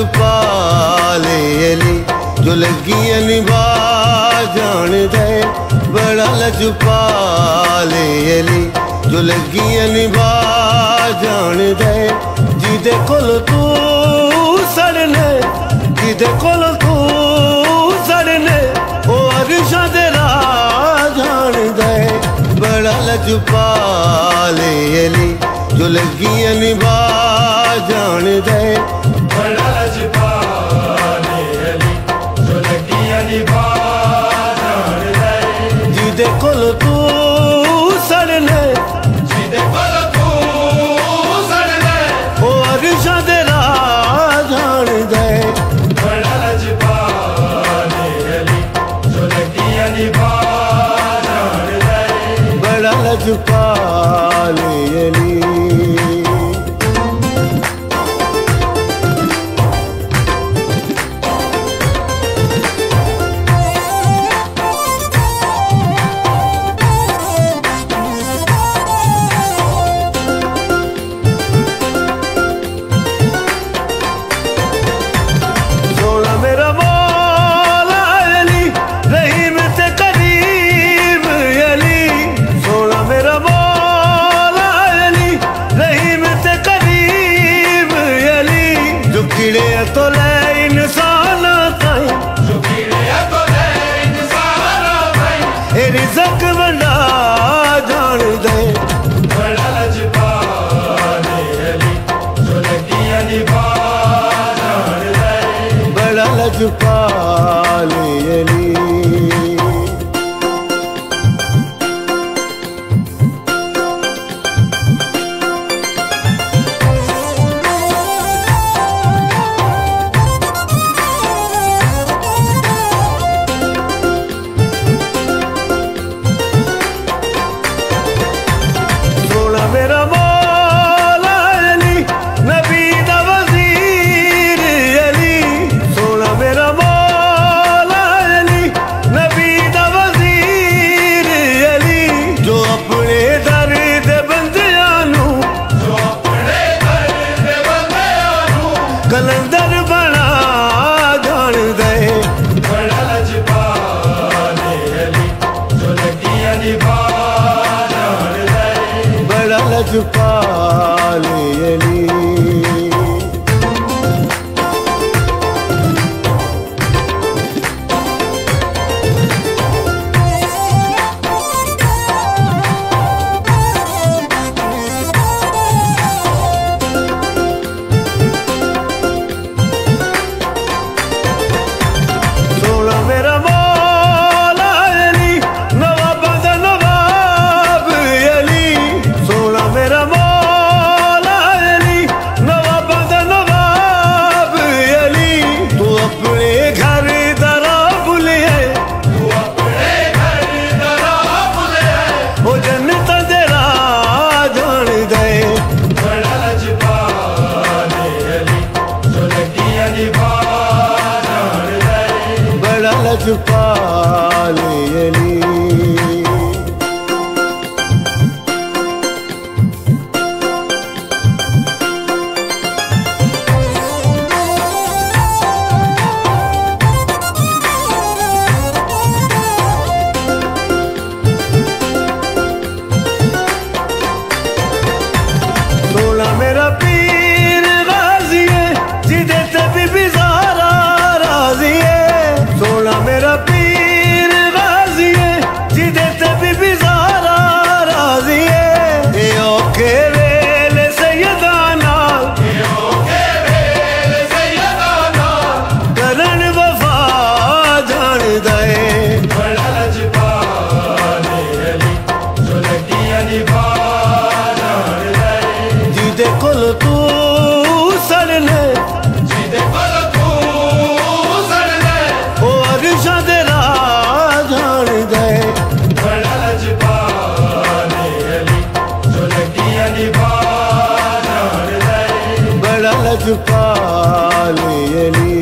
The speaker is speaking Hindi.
लजपाले अली जो लगियां निभा जान दे, बड़ा लजपाले अली जो लगियां निभा जान दे। जिदे कोल तू सड़ने, जिदे कोल तू सड़ने ओ अरशां दे राह जान दे, बड़ा लजपाले अली जो लगियां निभा जान दे। बड़ा लजपाले अली जो लगियां निभा जान दे। जिदे कोल तू सड़ने, जिदे कोल तू सड़ने ओ अरशां दे राह जान दे। बड़ा लजपाले अली जो लगियां निभा जान दे। बड़ा लजपाले अली। तो ले इंसान ताई, जो कीड़े तो ले इंसान ताई, रिज़्क़ वंडा जान दे। बड़ा लजपाले अली जो लगियां निभा जान दे। बड़ा लजपाले अली। मेरा मौला अली नबी दा वज़ीर अली, सोना मेरा मौला अली नबी दा वज़ीर अली, जो अपने दर दे बंदियां नू, जो अपने दर दे बंदियां नू कलंदर बना जान दे। बड़ा लजपाले अली जो लगियां निभा जान दे। बड़ा लजपाले अली। सोना मेरा मौला अली नवाब दा नवाब अली, सोना मेरा मौला अली नवाब दा नवाब अली, तू अपने घर दरा भुले, तू अपने घर दरा भुले, ओ जन्नत दे राह जान दे। बड़ा लजपाले अली जो लगियां निभा जान दे। बड़ा लजपाले अली। सोना मेरा पीर गाज़ी है जिदे ते बीबी ज़हरा राज़ी है, सोना मेरा पीर गाज़ी है जिदे ते बीबी ज़हरा राज़ी है। ए औखे वेले सैयदा नाल, ए ओके वेले सैयदा नाल करन वफा जान दे। बड़ा लजपाले अली जो लगियां निभा जान दे। जिदे कोल तू सड़ने, जिदे कोल तू सड़ने ओ अरशां दे राह जान दे। बड़ा लजपाले अली जो लगियां निभा जान दे। बड़ा लजपाले अली।